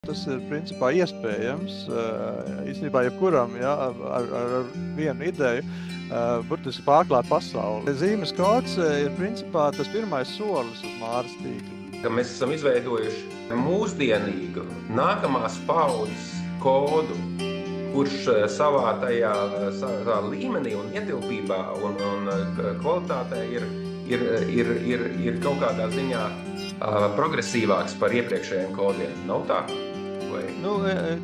Tas ir principā iespējams īstenībā jebkuram, ja, ar vienu ideju burtiski pārklāt pasauli. Zīmes kods ir principā tas pirmais solis uz Māras tīkla. Mēs esam izveidojuši mūsdienīgu nākamās paudzes kodu, kurš savā līmenī un ietilpībā un kvalitātē ir kaut kādā ziņā progresīvāks par iepriekšējiem kodiem. Nav tā? Vai?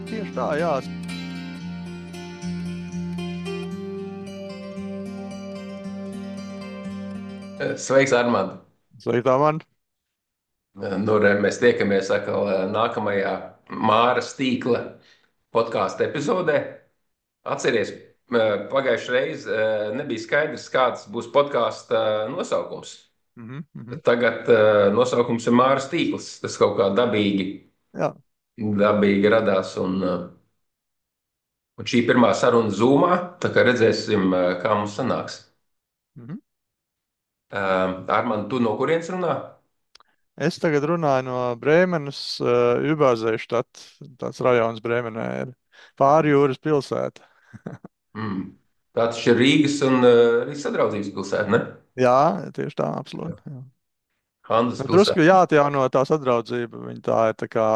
Tieši tā, jā. Sveiks, Armand! Sveiks, Armand! Mēs tiekamies atkal nākamajā Māras tīkla podkāstu epizodē. Atceries, pagājušajā reizē nebija skaidrs, kāds būs podkāsta nosaukums. Tagad nosaukums ir Māras tīkls. Tas kaut kā dabīgi radās. Un šī pirmā saruna Zoomā, tā kā redzēsim, kā mums sanāks. Armand, tu no kurienes runā? Es tagad runāju no Brēmenes, Überseestadt, tāds rajons Brēmenē ir. Pāri jūras pilsēta. Tā taču ir Rīgas un Sadraudzības pilsēta, ne? Jā, tieši tā, absolūti. Handas pilsēta. Drusku jāatjauno tā sadraudzība. Viņa tā ir tā kā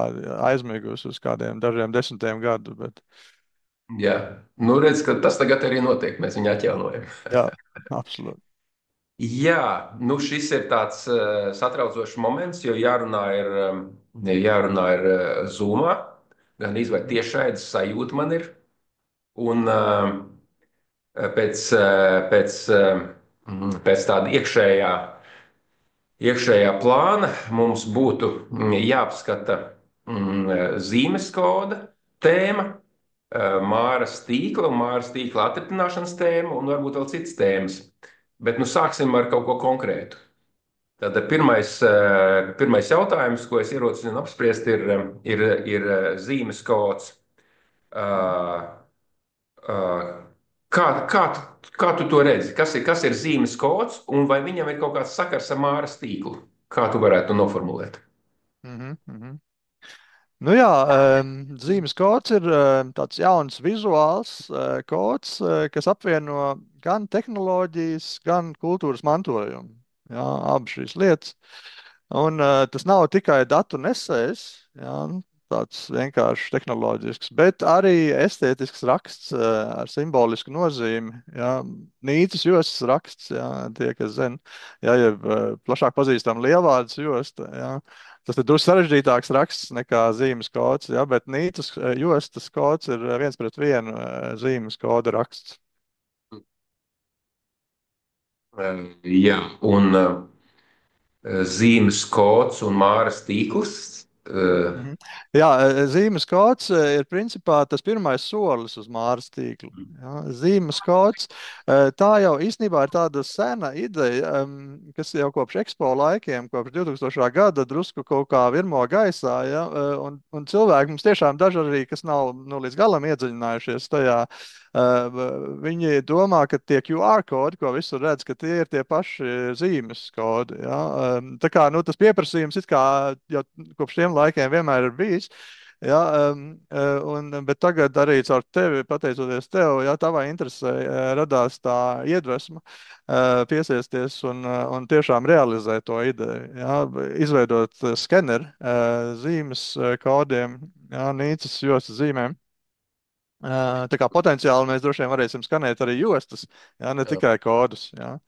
aizmigusi uz kādiem dažiem desmitiem gadu. Bet... Jā, redz, ka tas tagad arī notiek. Mēs viņu atjaunojam. Jā, absolūti. Jā, šis ir tāds satraucošs moments, jo jārunā ir Zoomā, gan izvērt tiešraides sajūta man ir. Un pēc tāda iekšējā plāna mums būtu jāapskata zīmes koda tēma, Māras tīkla un Māras tīkla atribināšanas tēma un varbūt vēl citas tēmas. Bet sāksim ar kaut ko konkrētu. Tātad pirmais jautājums, ko es ierosinu apspriest, ir zīmes kods. Kā tu to redzi? Kas ir zīmes kods un vai viņam ir kaut kāds sakars ar Māras tīklu? Kā tu varētu noformulēt? Zīmes kods ir tāds jauns vizuāls kods, kas apvieno gan tehnoloģijas, gan kultūras mantojumu. Jā, abas šīs lietas. Un tas nav tikai datu nesējs, jā, tāds vienkārši tehnoloģisks, bet arī estētisks raksts ar simbolisku nozīmi. Jā, Nīcas jostas raksts, jā, tie, kas zina, jā, jeb plašāk pazīstam lielvārdas josta, jā. Tas ir drusku sarežģītāks raksts nekā zīmes kods, jā, bet Nīcas jostas kods ir 1:1 zīmes koda raksts. Jā, un zīmes kods un Māras tīkls. Jā, zīmes kods ir principā tas pirmais solis uz Māras tīklu. Jā, zīmes kods, tā jau īstenībā ir tāda sena ideja, kas jau kopš Expo laikiem, kopš 2000. gada drusku kaut kā virmo gaisā, ja, un cilvēki mums tiešām daži arī, kas nav līdz galam iedziļinājušies tajā, viņi domā, ka tie QR kodi, ko visur redz, ka tie ir tie paši zīmes kodi. Ja? Tā kā tas pieprasījums it kā jau kopš tiem laikiem vienmēr ir bijis. Ja, bet tagad arī caur tevi, pateicoties tev, ja tavai interesē, radās tā iedvesma piesiesties un tiešām realizēt to ideju. Ja, izveidot skeneri zīmes kodiem, ja, Nīcas jostas zīmēm. Tā kā potenciāli mēs droši vien varēsim skanēt arī jostas, ja, ne tikai kodus. Ja.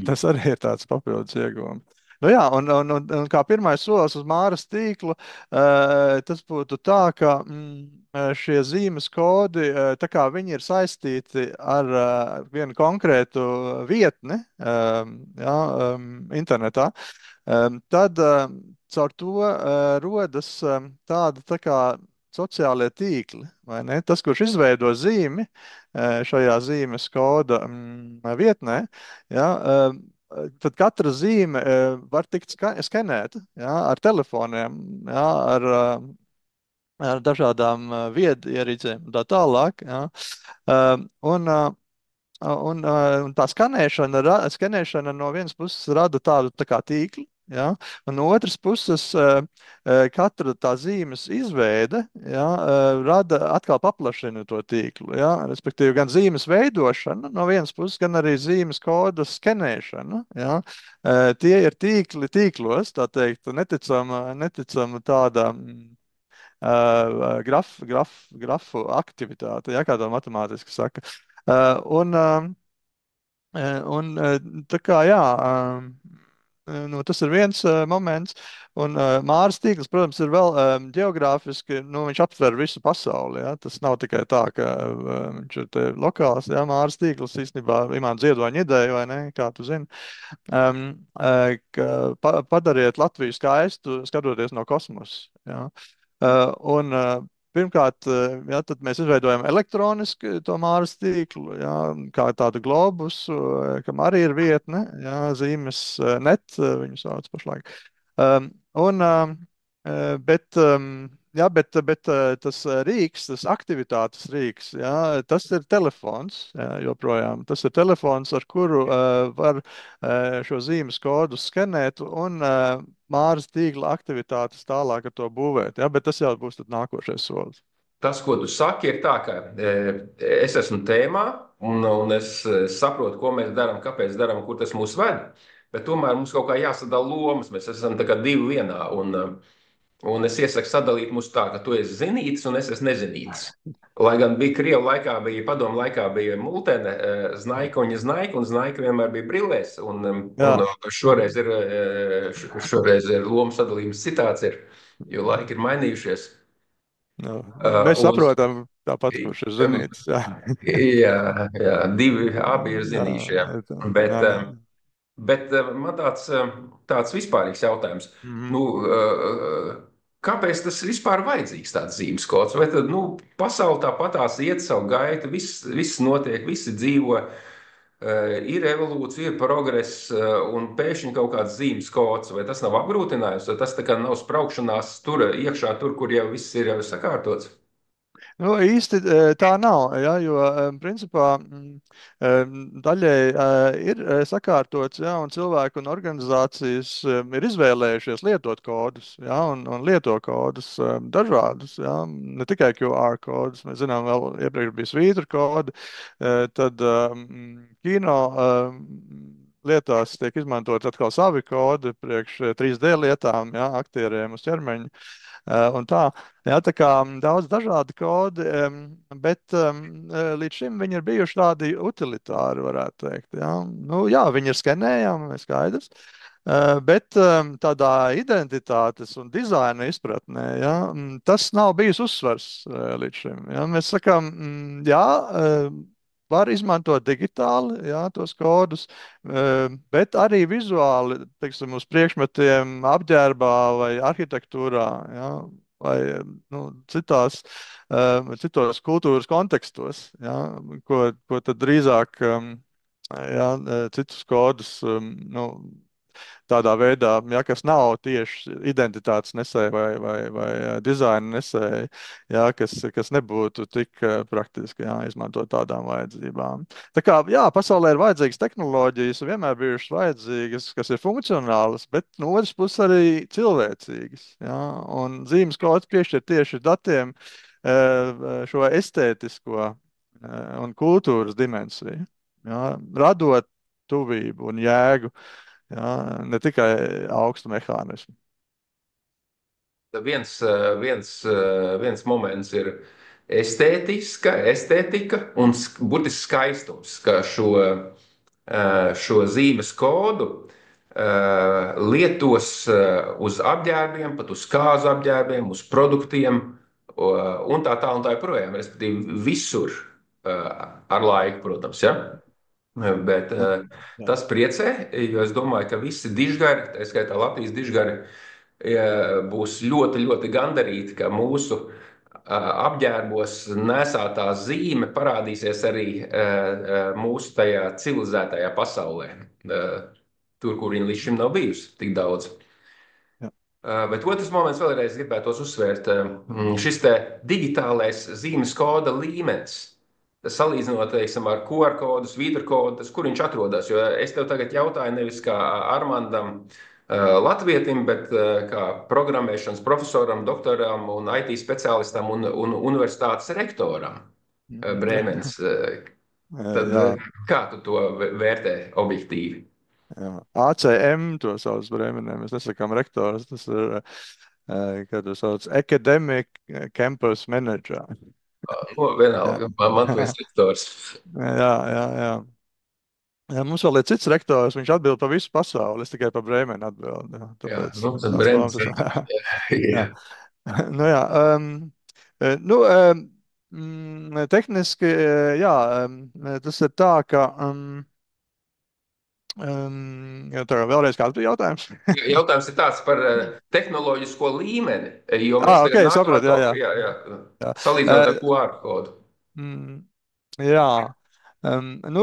Tas arī ir tāds papildus ieguvums. Un kā pirmais solis uz Māras tīklu, tas būtu tā, ka šie zīmes kodi, tā kā viņi ir saistīti ar vienu konkrētu vietni internetā, tad caur to rodas tāda tā kā sociālie tīkli, vai ne? Tas, kurš izveido zīmi šajā zīmes koda vietnē, ja, tad katra zīme var tikt skenēta, ja, ar telefoniem, ja, ar dažādām viedierīcēm un tā tālāk. Ja. Un tā skanēšana no vienas puses rada tādu tā kā tīklu, Ja? Un no otras puses, katra tā zīmes izveide, ja, rada atkal paplašina to tīklu. Ja? Respektīvi, gan zīmes veidošana no vienas puses, gan arī zīmes koda skenēšana. Ja? Tie ir tīklos, tā teikt, neticama tāda. Grafu aktivitāte, ja kā to matemātiski saka. Un, tā kā, jā, nu, tas ir viens moments. Un Māras tīkls, protams, ir vēl geogrāfiski, nu, viņš aptver visu pasauli. Ja? Tas nav tikai tā, ka viņš ir te lokāls. Ja? Māras tīkls īstenībā Imants Ziedoņa ideja, vai ne, kā tu zini, padariet Latviju skaistu, skatoties no kosmosa. Ja? Un pirmkārt, ja, tad mēs izveidojam elektroniski to Māras tīklu, ja, kā tādu globusu, kam arī ir vietne, ja, zīmes net, viņu sauc pašlaik. Un, bet tas rīks, tas aktivitātes rīks, ja, tas ir telefons, ja, joprojām. Tas ir telefons, ar kuru var šo zīmes kodu skenēt un Māras tīkla aktivitātes tālāk ar to būvēt. Ja, bet tas jau būs nākošais solis. Tas, ko tu saki, ir tā, ka es esmu tēmā, un es saprotu, ko mēs darām, kāpēc darām, kur tas mūs ved. Bet tomēr mums kaut kā jāsadala lomas. Mēs esam tā kā divi vienā. Un es iesaku sadalīt mūs tā, ka tu esi zinītis un es esmu nezinītis. Lai gan bija Krievu laikā, bija padomu laikā, bija multene, znaika un znaika, un znaika vienmēr bija brillēs. Jā. Un šoreiz ir loma sadalījums citāds, jo laiki ir mainījušies. Nu, mēs Un, saprotam tāpat, kurš ir zinīts. Jā, jā, abi ir jā, zinīšie. jā, Bet, jā. bet man tāds vispārīgs jautājums. Mhm. Nu, kāpēc tas ir vispār vajadzīgs tāds zīmes kods? Vai tad pasaule tāpatās iet savu gaitu, viss notiek, visi dzīvo, ir evolūcija, ir progress, un pēkšņi kaut kāds zīmes kods, vai tas nav apgrūtinājums, vai tas tā kā nav spraukšanās tur iekšā, tur, kur jau viss ir jau sakārtots? Nu, īsti tā nav, ja, jo principā daļai ir sakārtots, ja, un cilvēki un organizācijas ir izvēlējušies lietot kodus, ja, un lieto kodus dažādus, ja, ne tikai QR kodus. Mēs zinām, vēl iepriekš bija svītru kodi, tad kino lietās tiek izmantot atkal savi kodi priekš 3D lietām, ja, aktieriem uz ķermeņa. Un tā, jā, tā kā daudz dažādi kodi, bet līdz šim viņi ir bijuši tādi utilitāri, varētu teikt. Jā, nu, jā, viņi ir skenējami, skaidrs. Bet tādā identitātes un dizaina izpratnē, ja, tas nav bijis uzsvars līdz šim. Ja. Mēs sakām, jā, var izmantot digitāli, jā, tos kodus, bet arī vizuāli, teiksim, uz priekšmetiem apģērbā vai arhitektūrā, jā, vai nu, citos kultūras kontekstos, jā, ko tad drīzāk jā, citus kodus nu, tādā veidā, ja, kas nav tieši identitātes nesēji vai dizaina nesēji, ja, kas nebūtu tik praktiski izmantot tādām vajadzībām. Tā kā, jā, pasaulē ir vajadzīgas tehnoloģijas, vienmēr bijušas vajadzīgas, kas ir funkcionālas, bet no otras puses arī cilvēcīgas. Ja, un zīmes kods piešķir tieši datiem šo estētisko un kultūras dimensiju, ja, radot tuvību un jēgu. Jā, ne tikai augstu mehānismu. Viens moments ir estētika un burtiski skaistums, ka šo zīmes kodu lietos uz apģērbiem, pat uz kāzu apģērbiem, uz produktiem un tā tālāk un tā joprojām. Respektīvi, visur ar laiku, protams. Ja? Bet Jā, jā. tas priecē, jo es domāju, ka visi dižgari, tā skaitā Latvijas dižgari, būs ļoti, ļoti gandarīti, ka mūsu apģērbos nesātā zīme parādīsies arī mūsu tajā civilizētajā pasaulē, tur, kur viņa līdz šim nav bijusi tik daudz. Jā. Bet otrs moments vēlreiz gribētos uzsvērt, šis te digitālais zīmes koda līmenis. Salīdzinot, teiksim, ar QR kodu, svītru kodu, kur viņš atrodas. Jo es tev tagad jautāju nevis kā Armandam, latvietim, bet kā programmēšanas profesoram, doktoram un IT speciālistam un universitātes rektoram Brēmens. Tad Jā, kā tu to vērtē objektīvi? jā. ACM to sauc Bremenē. Mēs nesakām rektors. Tas ir, kā to sauc, Academic Campus Manager. No, Jā, vienalga, man tu esi rektors. jā, jā. Jā. Jā, mums vēl ir cits rektors, viņš atbild par visu pasauli, es tikai par Brēmeni atbildu. Jā, Jā, tāpēc nu, tad tāds Brēmens lomas. rektors. Jā. Jā. Nu, jā, nu, tehniski, jā, tas ir tā, ka, jā, tā kā vēlreiz kāds bija jautājums. Jautājums ir tāds par tehnoloģisko līmeni, jo mēs Ah, ok, tagad nākamā sapratu, jā, top, jā. jā, Jā. salīdzinot ar QR kodu. Mm, jā. Nu,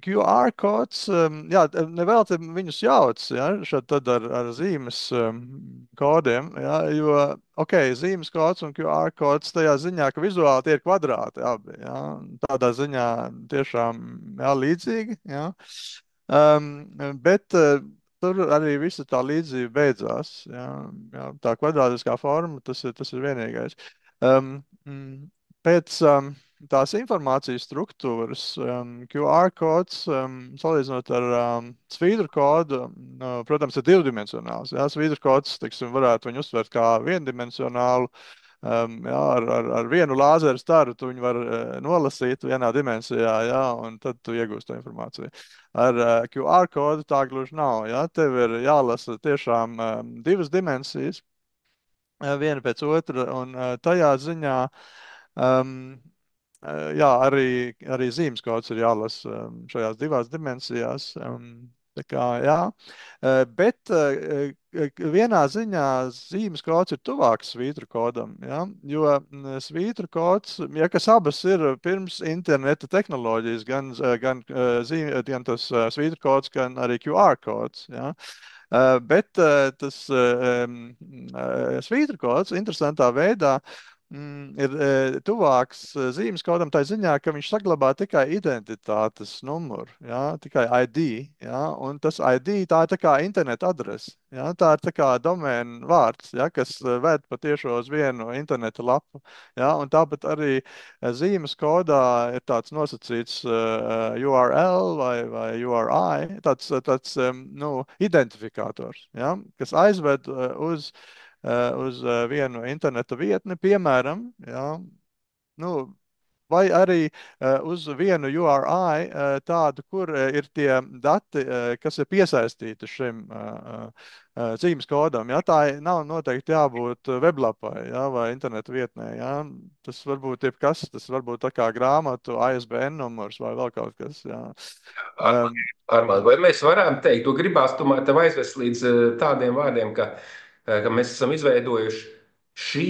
QR kods, jā, nevēl te viņus jauc, ja, šad tad ar zīmes kodiem, ja, jo, ok, zīmes kods un QR kods tajā ziņā, ka vizuāli tie ir kvadrāti abi, ja, tādā ziņā tiešām, jā, līdzīgi, ja. Bet tur arī visa tā līdzība beidzās, ja, jā, tā kvadrātiskā forma, tas ir vienīgais. Pēc tās informācijas struktūras QR kods, salīdzinot ar svītru kodu, protams, ir divdimensionāls. Jā, svītru kods, teiksim, varētu viņu uztvert kā viendimensionālu. Jā, ar vienu lāzeru staru tu viņu var nolasīt vienā dimensijā, jā, un tad tu iegūsi to informāciju. Ar QR kodu tā gluži nav. Jā, tev ir jālasa tiešām divas dimensijas, viena pēc otra, un tajā ziņā um, jā, arī zīmes kods ir jālasa šajās divās dimensijās. Tā kā, jā. Bet vienā ziņā zīmes kods ir tuvāks svītru kodam, ja? Jo svītru kods, ja kas abas ir pirms interneta tehnoloģijas, gan tas svītru kods, gan arī QR kods, ja? Bet tas svītru kods interesantā veidā ir tuvāks zīmes kodam tā ziņā, ka viņš saglabā tikai identitātes numuru, ja, tikai ID, ja, un tas ID tā ir tā kā interneta adrese, ja, tā ir tā kā domēna vārds, ja, kas ved patiešo uz vienu interneta lapu, ja, un tāpat arī zīmes kodā ir tāds nosacīts URL vai URI, nu, identifikators, ja, kas aizved uz vienu interneta vietni, piemēram, ja, nu, vai arī uz vienu URI tādu, kur ir tie dati, kas ir piesaistīti šim zīmes kodam. Ja? Tā nav noteikti jābūt weblapai, ja? Vai interneta vietnē. Ja? Tas var būt jebkas, tas var būt tā kā grāmatu ISBN numurs vai vēl kaut kas. Ja? Um, Armāns, vai mēs varam teikt, to gribās tomēr tev aizvest līdz tādiem vārdiem, ka mēs esam izveidojuši šī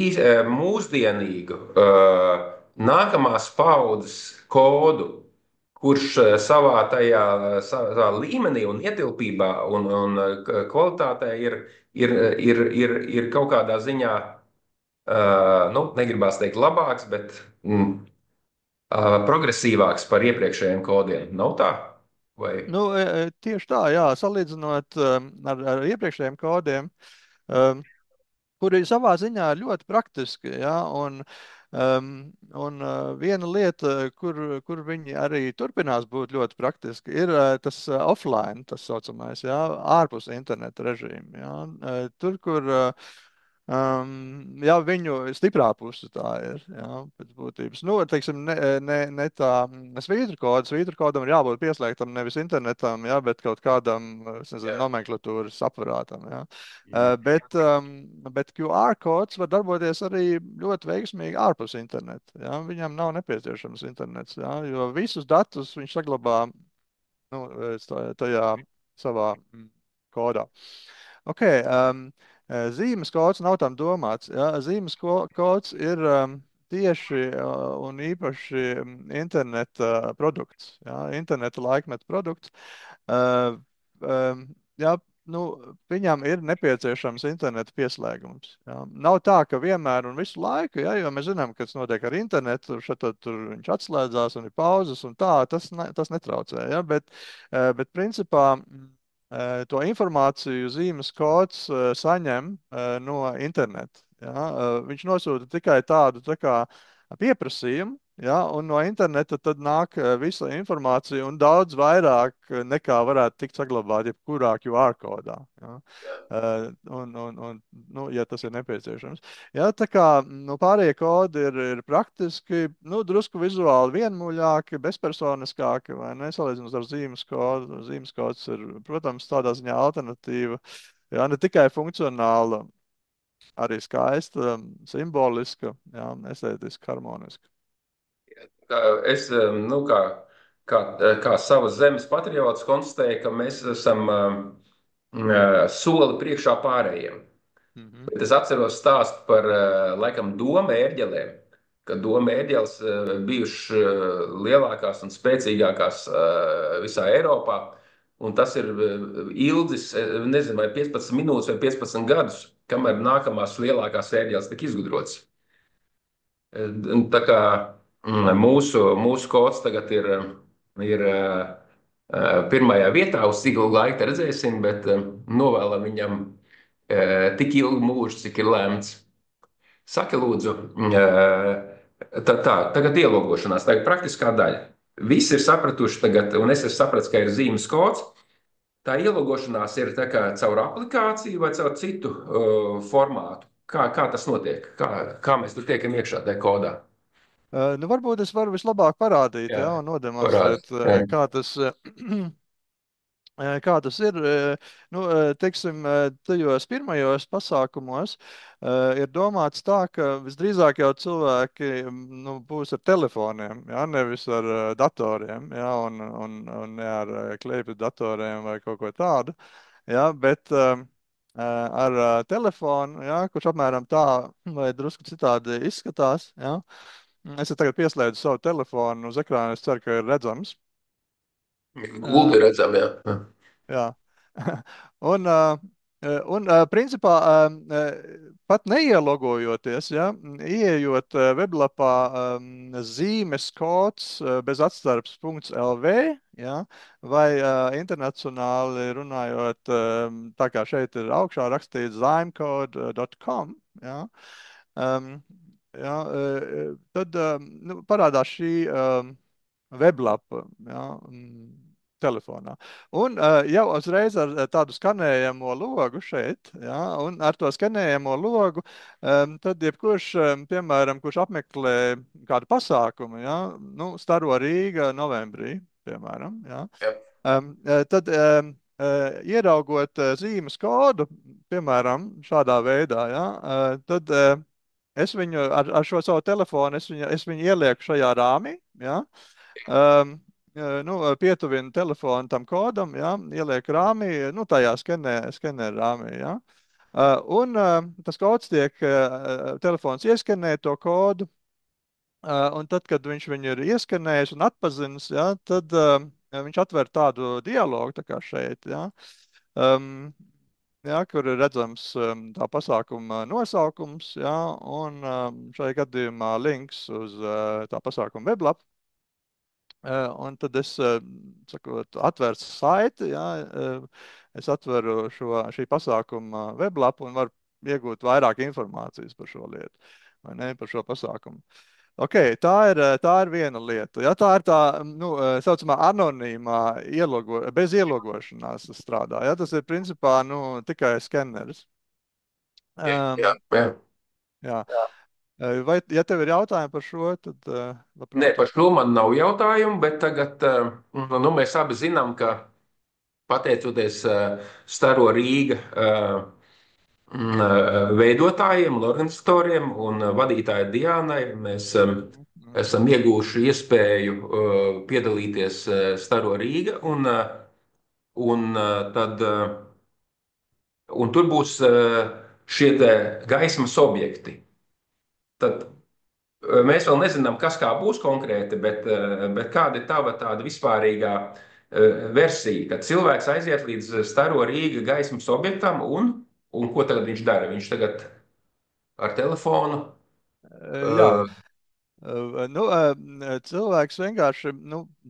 mūsdienīgu nākamās paudzes kodu, kurš savā tajā savā līmenī un ietilpībā un kvalitātē ir kaut kādā ziņā, nu, negribās teikt labāks, bet progresīvāks par iepriekšējiem kodiem. Nav tā? Vai? nu, tieši tā, jā, salīdzinot ar iepriekšējiem kodiem. Um, Kuri savā ziņā ir ļoti praktiski. Ja? Un viena lieta, kur viņi arī turpinās būt ļoti praktiski, ir tas offline, tas saucamais, ja? Ārpus interneta režīma. Ja? Tur, kur jā, viņu stiprā puse tā ir, jā, pēc būtības. Nu, teiksim, ne tā svītru kods. Svītru kodam ir jābūt pieslēgtam nevis internetam, jā, bet kaut kādam, es nezinu, Jā. nomenklatūras aparātam, jā. Mhm. Bet QR kods var darboties arī ļoti veiksmīgi ārpus interneta, jā. Viņam nav nepieciešams internets, jā, jo visus datus viņš saglabā, nu, tajā savā kodā. Ok, zīmes kods nav tam domāts. Ja? Zīmes kods ir tieši un īpaši interneta produkts, ja? Interneta laikmeta produkts. Ja? Nu, viņam ir nepieciešams interneta pieslēgums. Ja? Nav tā, ka vienmēr un visu laiku, ja? Jo mēs zinām, kas notiek ar internetu, tur viņš atslēdzās un ir pauzes un tā, tas netraucē. Ja? Bet principā to informāciju zīmes kods saņem no interneta. Ja? Viņš nosūta tikai tādu tā kā pieprasījumu, ja? Un no interneta tad nāk visa informācija un daudz vairāk nekā varētu tikt saglabāt jebkurā QR kodā. Ja? Nu, ja tas ir nepieciešams. Ja, tā kā nu, pārējie kodi ir praktiski, nu, drusku vizuāli vienmuļāki, bezpersoniskāki, vai ne, salīdzinot ar zīmes kodu. Zīmes kods ir, protams, tādā ziņā alternatīva, ja, ne tikai funkcionāla, arī skaista, simboliska, ja, estētiski harmoniska. Es, nu, kā savas zemes patriots, konstatēju, ka mēs esam soli priekšā pārējiem. Mhm. Bet es atceros stāstu par, laikam, doma ērģelēm, ka doma ērģeles bijušas lielākās un spēcīgākās visā Eiropā. Un tas ir ilgs, nezinu, vai 15 minūtes vai 15 gadus, kamēr nākamās lielākās ērģeles tika izgudrotas. Tā kā mūsu kods tagad ir pirmajā vietā, uz cik ilgu laiku redzēsim, bet novēlam viņam tik ilgu mūžu, cik ir lēmts. Saki, lūdzu, tagad ielogošanās, tagad praktiskā daļa. Visi ir sapratuši tagad, un es esmu sapratis, ka ir zīmes kods. Tā ielogošanās ir tā kā caur aplikāciju vai caur citu formātu. Kā tas notiek? Kā mēs tur tiekam iekšā tajā kodā? Nu, varbūt es varu vislabāk parādīt, Jā, ja, un parādi. nodemonstrēt, Jā. kā tas kā tas ir, nu, teiksim, tajos pirmajos pasākumos ir domāts tā, ka visdrīzāk jau cilvēki nu, būs ar telefoniem, ja, nevis ar datoriem, ja, un ne ar kleipju datoriem vai kaut ko tādu, ja, bet ar telefonu, ja, kurš apmēram tā vai drusku citādi izskatās, ja. Es tagad pieslēdzu savu telefonu uz ekrāna, es ceru, ka ir redzams. Gulbi redzam, jā. Jā. Un, principā, pat neielogojoties, ja, ieejot weblapā zīmes kods bez atstarps .lv, ja, vai internacionāli runājot, tā kā šeit ir augšā rakstīts zimecode.com, ja, um, ja, tad nu, parādās šī weblapa, ja, telefonā. Un jau uzreiz ar tādu skanējamo logu šeit, ja, un ar to skanējamo logu, tad jebkurš, piemēram, kurš apmeklē kādu pasākumu, ja, nu, Staro Rīga novembrī, piemēram, ja, Jā. tad ieraugot zīmes kodu, piemēram, šādā veidā, ja, tad es viņu ar šo savu telefonu, es viņu ielieku šajā rāmī, ja, um, nu, pietuvina telefonu tam kodam, ja, ieliek rāmī, nu, tajā skenē rāmī, ja. Tas kods tiek, telefons ieskenē to kodu, un tad, kad viņš viņu ir ieskenējis un atpazinis, ja, tad viņš atver tādu dialogu, tā kā šeit, ja, ja, kur ir redzams tā pasākuma nosaukums, ja, un šajā gadījumā links uz tā pasākuma weblapu. Un tad es, sakot, atvēru saiti, jā, es atveru šī pasākuma weblapu un varu iegūt vairāk informācijas par šo lietu, vai ne, par šo pasākumu. Ok, tā ir viena lieta. Ja, tā ir tā, nu, saucamā anonīmā, bez ielogošanās strādā. Ja, tas ir principā, nu, tikai skeneris. Jā, jā. Jā. Vai, ja tev ir jautājumi par šo, tad Nē, labprāt par uz. šo man nav jautājumu, bet tagad nu, mēs abi zinām, ka pateicoties Staro Rīga veidotājiem un organizatoriem un vadītāja Diānai, mēs esam iegūši iespēju piedalīties Staro Rīga tad, un tur būs šie te gaismas objekti. Tad mēs vēl nezinām, kas kā būs konkrēti, bet kāda ir tava tāda vispārīgā versija, kad cilvēks aiziet līdz Staro Rīga gaismas objektam un ko tagad viņš dara? Viņš tagad ar telefonu. Jā. uh, Nu, cilvēks vienkārši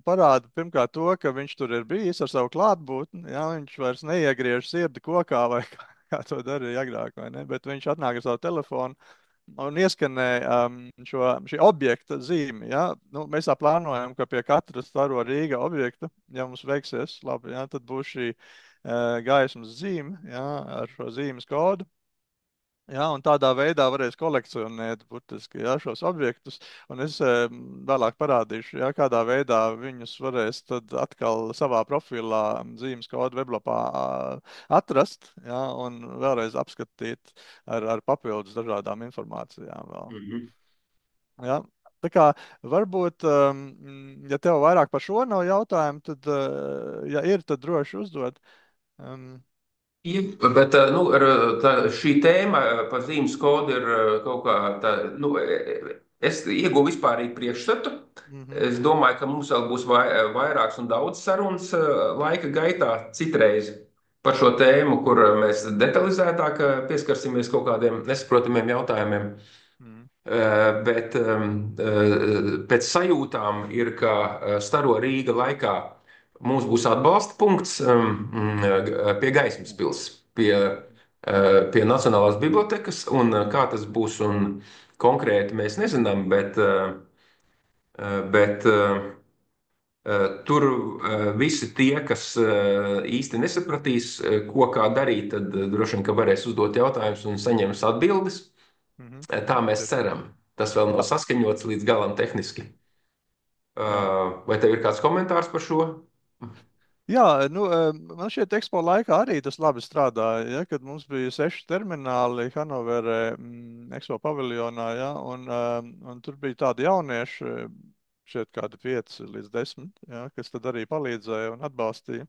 parāda pirmkārt to, ka viņš tur ir bijis ar savu klātbūtni. Jā, viņš vairs neiegriež sirdi kokā vai kā to darīja agrāk, vai ne? Bet viņš atnāk ar savu telefonu un ieskanē šī objekta zīmi. Ja? Nu, mēs tā plānojam, ka pie katra staro Rīga objekta, ja mums veiksies labi, ja? Tad būs šī gaismas zīme, ja? Ar šo zīmes kodu. Jā, un tādā veidā varēs kolekcionēt burtiski, jā, šos objektus. Un es vēlāk parādīšu, jā, kādā veidā viņus varēs tad atkal savā profilā zīmes kodu weblapā atrast, jā, un vēlreiz apskatīt ar papildus dažādām informācijām vēl. Mhm. Jā. Tā kā varbūt, ja tev vairāk par šo nav jautājumu, tad, ja ir, tad droši uzdot. Um, Ir, bet nu, šī tēma par zīmes kodu ir kaut kā tā, nu, es ieguvu vispārīgu priekšstatu. mhm, Es domāju, ka mums vēl būs vairāks un daudz sarunas laika gaitā citreiz par šo tēmu, kur mēs detalizētāk pieskarsimies kaut kādiem nesaprotamiem jautājumiem. mhm, Bet pēc sajūtām ir, ka Staro Rīga laikā mums būs atbalsta punkts pie Gaismas pils, pie Nacionālās bibliotekas, un kā tas būs un konkrēti mēs nezinām, bet tur visi tie, kas īsti nesapratīs, ko kā darīt, tad droši vien, ka varēs uzdot jautājumus un saņems atbildes. mhm. Tā mēs Tieši tā. ceram. Tas vēl nav Jā, saskaņots līdz galam tehniski. jā. Vai tev ir kāds komentārs par šo? Jā, nu, man šķiet, ekspo laikā arī tas labi strādāja, ja, kad mums bija 6 termināli Hanoverē, ekspo paviljonā, ja, un tur bija tādi jaunieši, šķiet kādi 5 līdz 10, ja, kas tad arī palīdzēja un atbalstīja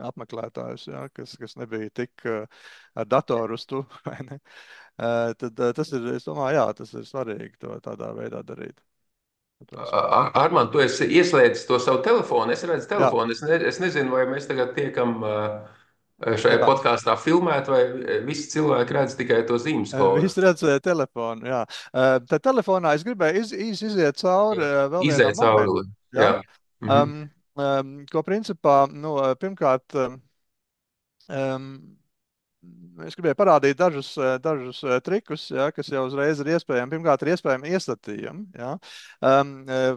apmeklētājus, ja, kas nebija tik ar datoru uz tu, vai ne? Tad tas ir, es domāju, jā, tas ir svarīgi to tādā veidā darīt. Katrā ziņā. Armand, tu esi ieslēdzis to savu telefonu. Es redzu Jā, telefonu. Es nezinu, vai mēs tagad tiekam šajā jā. podkāstā filmēt, vai visi cilvēki redz tikai to zīmes kodu. Viss redzēja telefonu, jā. Tā telefonā es gribēju īsi iziet cauri Jā. vēl vienam Izej momentam, cauri. jā. Jā. Mhm. Ko principā, nu, pirmkārt, um, es gribēju parādīt dažus trikus, ja, kas jau uzreiz ir iespējami. Pirmkārt, ir iespējami iestatījumi. Ja.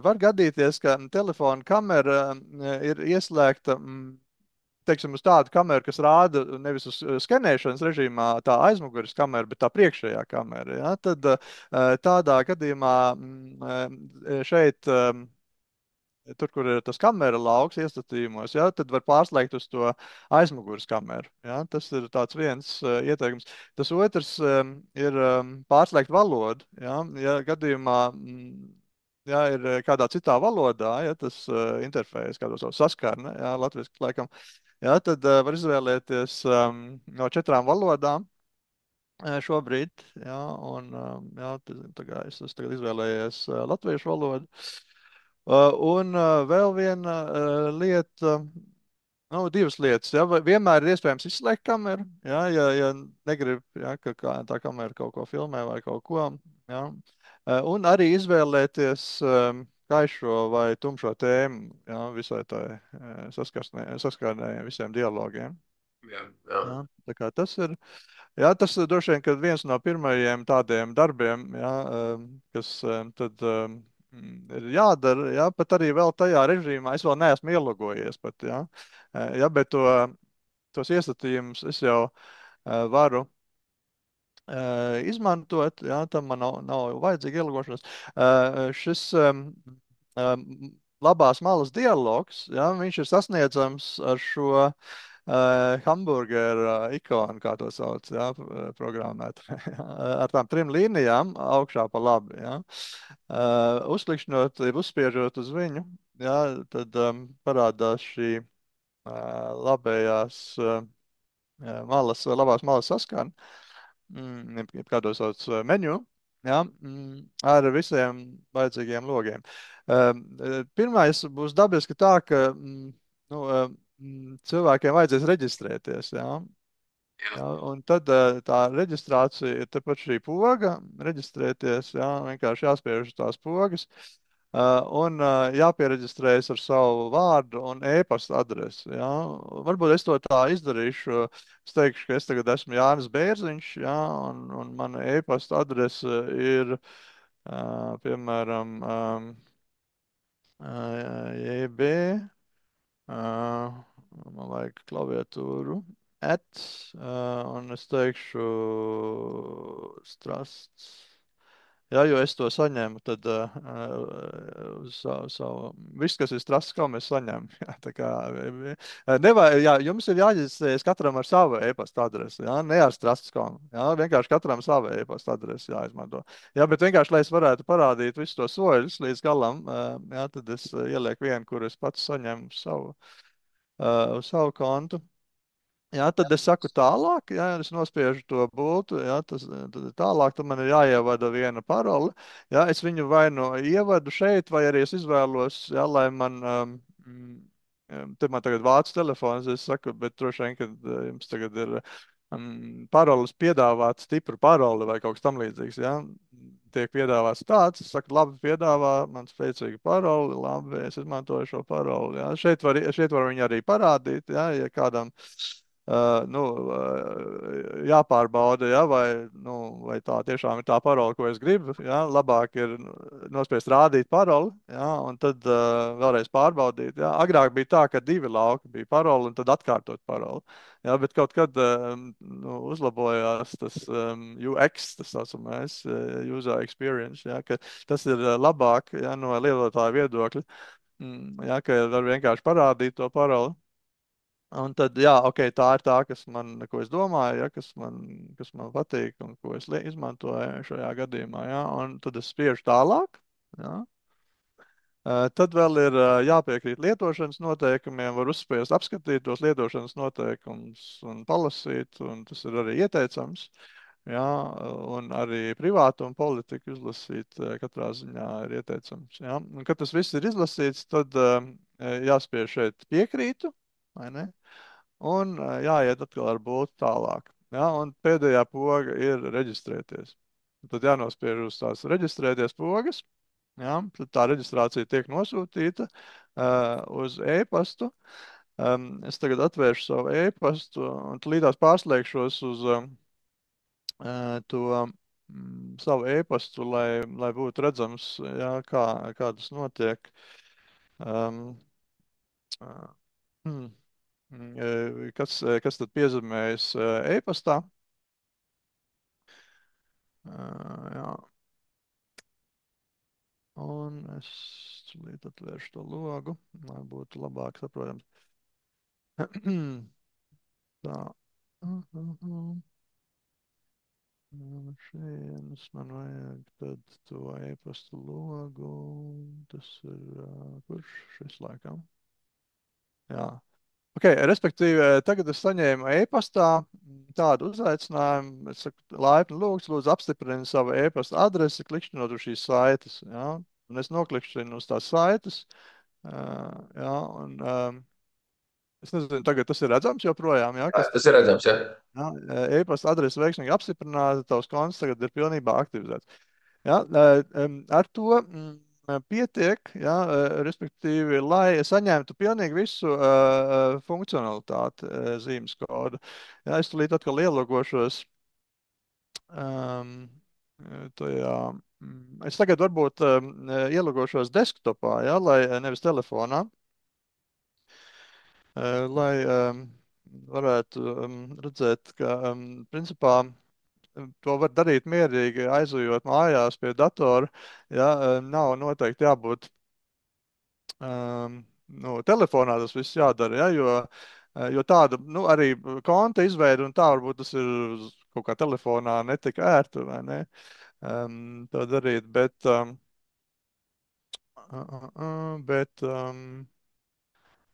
Var gadīties, ka telefona kamera ir ieslēgta. Teiksim, uz tādu kameru, kas rāda nevis uz skenēšanas režīmā, tā aizmugures kamera, bet tā priekšējā kamera. Ja? Tad tādā gadījumā šeit, tur, kur ir tas kamera lauks iestatījumos, ja? Tad var pārslēgt uz to aizmugures kameru. Ja? Tas ir tāds viens ieteikums. Tas otrs ir pārslēgt valodu. Ja, ja gadījumā ja ir kādā citā valodā, ja tas interfejs kādos saskarne, ja, latviski laikam, ja, tad var izvēlēties no 4 valodām šobrīd. Ja, un, ja, es tagad izvēlējies latviešu valodu. Un vēl viena lieta. Nu, 2 lietas. Ja. Vienmēr ir iespējams izslēgt kameru, ja, ja negrib, ja, ka tā kamera kaut ko filmē vai kaut ko. Ja. Un arī izvēlēties gaišo vai tumšo tēmu ja, visai tai saskarnē, visiem dialogiem. Jā, jā. Ja. Tā kā tas ir. Jā, tas ir droši vien viens no pirmajiem tādiem darbiem, jā, kas tad ir jādara. Jā, pat arī vēl tajā režīmā es vēl neesmu ielogojies. Pat, jā, jā, bet tos iesatījumus es jau varu izmantot. Jā, tam man nav vajadzīga ielogošanās. Šis labās malas dialogs, jā, viņš ir sasniedzams ar šo hamburgeru ikonu, kā to sauc, jā, programmēt. Ar tām 3 līnijām augšā pa labi. Jā. Uzklikšķinot, uzspiežot uz viņu, jā, tad parādās šī labējās labās malas saskan, kādos sauc menu, jā, ar visiem vajadzīgiem logiem. Pirmais būs dabiski tā, ka nu, cilvēkiem vajadzēs reģistrēties. Jā. Ja, un tad tā reģistrācija ir tepat šī poga, reģistrēties, jā, vienkārši jāspiež uz tās pogas, jāpiereģistrējas ar savu vārdu un e-pasta adresi, jā. Varbūt es to tā izdarīšu, es teikšu, ka es tagad esmu Jānis Bērziņš, jā, un mana e-pasta adrese ir, piemēram, JB, man vajag klaviatūru, un es teikšu strasts. Jā, jo es to saņēmu, tad uz viss, kas ir strasts, kā mēs saņēmām. Jā, tā kā, jā, jums ir jāģistrējas katram ar savu e-pasta adresi, jā, ne ar strasts, kā, jā, vienkārši katram savu e-pasta adresi jāizmanto. Jā, bet vienkārši, lai es varētu parādīt visus tos soļus līdz galam, jā, tad es ielieku vienu, kur es pats saņemu uz savu kontu. Jā, tad es saku tālāk, jā, es nospiežu to bultu, jā, tad tālāk tad man ir jāievada viena parole. Jā, es viņu vai nu ievadu šeit, vai arī es izvēlos, jā, lai man, te man tagad vācu telefons, es saku, bet droši vien, ka jums tagad ir paroles piedāvāt stipru paroli vai kaut kas tam līdzīgs, jā. Tiek piedāvāts tāds, es saku, labi, piedāvā man spēcīgu paroli, labi, es izmantoju šo paroli, jā. Šeit var viņu arī parādīt, jā, ja kādam nu, jāpārbauda, ja, vai tā tiešām ir tā parole, ko es gribu. Ja, labāk ir nospiest rādīt paroli, ja, un tad vēlreiz pārbaudīt. Ja. Agrāk bija tā, ka divi lauki bija paroli un tad atkārtot paroli. Ja, bet kaut kad nu, uzlabojās tas UX, tas saucamais user experience, ja, ka tas ir labāk ja, no lietotāja viedokļa, ja, ka var vienkārši parādīt to paroli. Un tad, jā, ok, tā ir tā, ko es domāju, ja, kas man patīk un ko es izmantoju šajā gadījumā, jā, un tad es spiežu tālāk, jā. Tad vēl ir jāpiekrīt lietošanas noteikumiem, var uzspiest apskatīt tos lietošanas noteikumus un palasīt, un tas ir arī ieteicams, jā, un arī privātuma politiku izlasīt katrā ziņā ir ieteicams, jā. Un, kad tas viss ir izlasīts, tad jāspiež šeit piekrītu, vai ne? Un jāiet atkal ar būtu tālāk. Ja? Un pēdējā poga ir reģistrēties. Tad jānospiež uz tās reģistrēties pogas. Ja? Tad tā reģistrācija tiek nosūtīta uz e-pastu. Es tagad atvēršu savu e-pastu un līdās pārslēgšos uz to savu e-pastu, lai būtu redzams, ja, kā tas notiek. Um, uh, hmm. Kas tad piezemējas e-pastā? Jā. Un es tūlīt atvēršu to logu, lai būtu labāk saprotams. Tā. No šejienes man vajag tad to e-pastu logu. Tas ir, kurš šis laikam? Jā. Okay, respektīvi, tagad es saņēmu e-pastā tādu uzaicinājumu. Es saku, laipni lūgts, lūdzu apstiprini savu e-pasta adresi, klikšķinot uz šīs saites. Ja? Un es noklikšķinu uz tās saites. Ja? Un, es nezinu, tagad tas ir redzams joprojām. Ja? Kas Tas ir redzams, jā. ja? E-pasta adrese veiksmīgi apstiprināta, tavs konts tagad ir pilnībā aktivizēts. Ja? Ar to pietiek, ja, respektīvi, lai saņemtu pilnīgi visu funkcionalitāti zīmes kodu. Ja, es tulīt atkal ielogošos tajā. Es tagad varbūt ielogošos desktopā, ja, lai nevis telefonā, lai varētu redzēt, ka principā to var darīt mierīgi, aizujot mājās pie datora. Ja, nav noteikti jābūt nu, telefonā tas viss jādara, ja, jo tāda, nu, arī konta izveida un tā varbūt tas ir kaut kā telefonā netika ērta, vai ne, to darīt,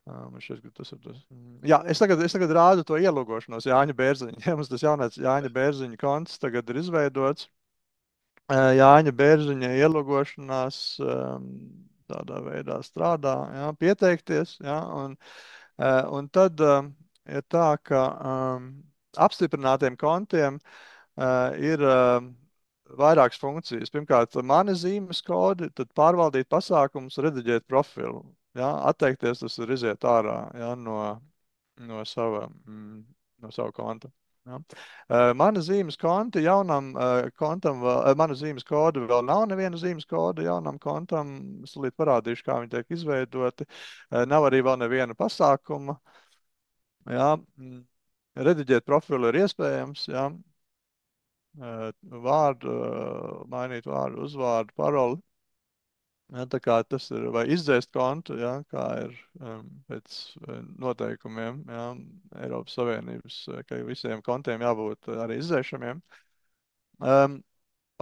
man šķiet, ka tas ir tas. Jā, es tagad rādu to ielogošanos Jāņa Bērziņa. Ja, mums tas jaunais Jāņa Bērziņa konts tagad ir izveidots. Jāņa Bērziņa ielogošanās tādā veidā strādā, jā, pieteikties, jā, un tad ir tā, ka apstiprinātiem kontiem ir vairākas funkcijas. Pirmkārt, mani zīmes kodi, tad pārvaldīt pasākumus, rediģēt profilu. Ja? Atteikties, tas ir iziet ārā, ja? No sava, no sava konta. Ja? Mana zīmes konta jaunam kontam, mana zīmes koda vēl nav neviena zīmes koda jaunam kontam. Es līdz parādīšu, kā viņi tiek izveidoti. Nav arī vēl neviena pasākuma. Ja? Rediģēt profilu ir iespējams. Ja? Vārdu, mainīt vārdu, uzvārdu, paroli. Ja, tā kā tas ir, vai izdzēst kontu, ja, kā ir pēc noteikumiem, ja, Eiropas Savienības, ka visiem kontiem jābūt arī izdzēšamiem.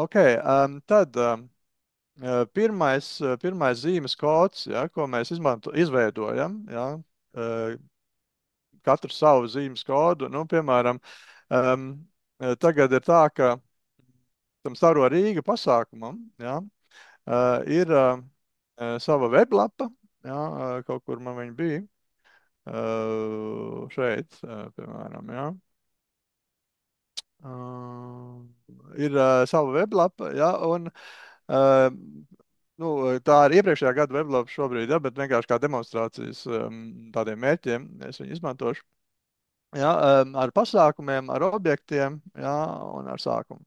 Ok, tad pirmais zīmes kods, ja, ko mēs izveidojam, ja, katru savu zīmes kodu, nu, piemēram, tagad ir tā, ka tam Staro Rīga pasākumam, ja, ir sava weblapa, ja, kaut kur man viņa bija, šeit, piemēram, ja. Ir sava weblapa, ja, un nu, tā ir iepriekšējā gada weblapa šobrīd, ja, bet vienkārši kā demonstrācijas tādiem mērķiem es viņu izmantošu. Ja, ar pasākumiem, ar objektiem, ja, un ar sākumu.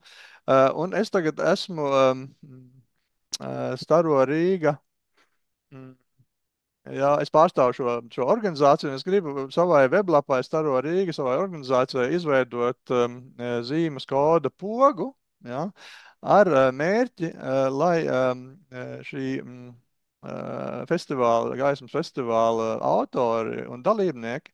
Un es tagad esmu Staro Rīga. Jā, es pārstāvu šo organizāciju, un es gribu savai weblapā, Staro Rīga, savai organizācijai izveidot zīmes koda pogu, ja, ar mērķi, lai šī festivāla, gaismas festivāla autori un dalībnieki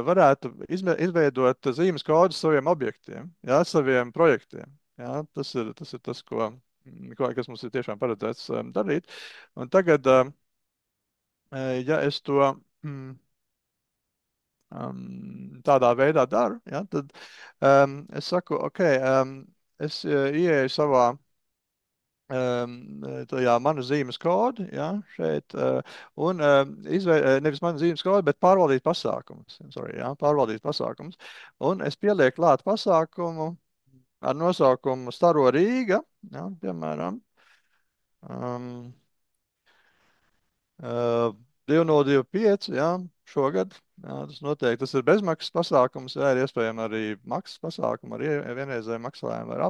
varētu izveidot zīmes kodus saviem objektiem, ja, saviem projektiem. Ja, tas ir tas, kas mums ir tiešām paredzēts darīt. Un tagad ja es to tādā veidā daru, ja, tad es saku, ok, es ieeju savā tajā manu zīmes kodu, ja, šeit, un nevis manu zīmes kodu, bet pārvaldīt pasākumus. Sorry, ja, pārvaldīt pasākumus. Un es pielieku klāt pasākumu ar nosaukumu Staro Rīga, ja, piemēram. 2025, jā, šogad. Jā, tas noteikti tas ir bezmaksas pasākums, jā, ir iespējams arī maksas pasākumu ar vienreizēju maksājumu vai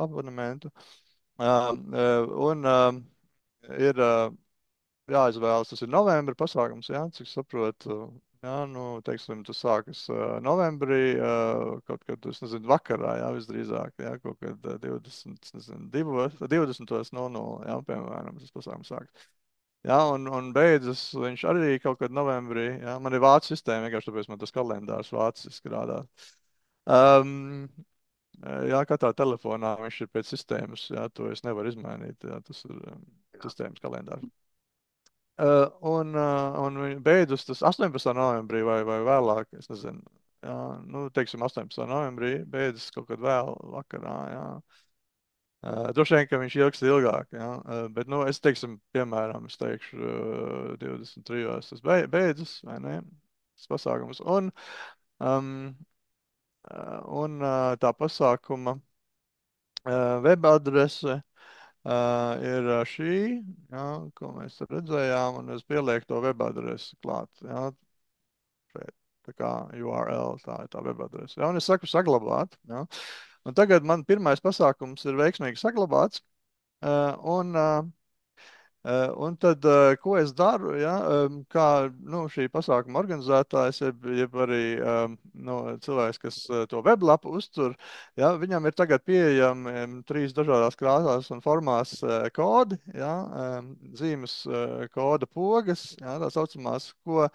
abonementu. Un ir jāizvēlas, tas ir novembra pasākums, jā, cik saprotu. Jā, nu, teiksim, tas sākas novembrī, kaut kad, es nezinu, vakarā, jā, visdrīzāk, jā, kaut kad 20, nezinu, 20:00, jā, piemēram, tas pasākums sākas. Jā, un beidzas viņš arī kaut kad novembrī. Jā, man ir vācu sistēma, vienkārši tāpēc man tas kalendārs vāciski rādā. Jā, katrā telefonā viņš ir pēc sistēmas, jā, to es nevaru izmainīt, jā, tas ir sistēmas kalendārs. Un viņi beidzas tas 18. novembrī vai vēlāk, es nezinu, jā, nu, teiksim 18. novembrī, beidzas kaut kad vēl vakarā, jā. Droši vien, ka viņš ilgs ilgāk, ja? Bet, nu, es teiksim, piemēram, es teikšu 23. tas beidzas, vai ne? Tas pasākums. Um, tā pasākuma web adrese ir šī, ja, ko mēs redzējām, un es pielieku to web adresi klāt, ja? Šeit. Tā kā URL, tā ir tā web adrese. Ja? Un es saku saglabāt, ja? Un tagad man pirmais pasākums ir veiksmīgi saglabāts. Un tad, ko es daru, ja, kā nu, šī pasākuma organizētājs, jeb arī nu, cilvēks, kas to weblapu uztur, ja, viņam ir tagad pieejami 3 dažādās krāsās un formās kodi, ja, zīmes koda pogas, ja, tā saucamās, ko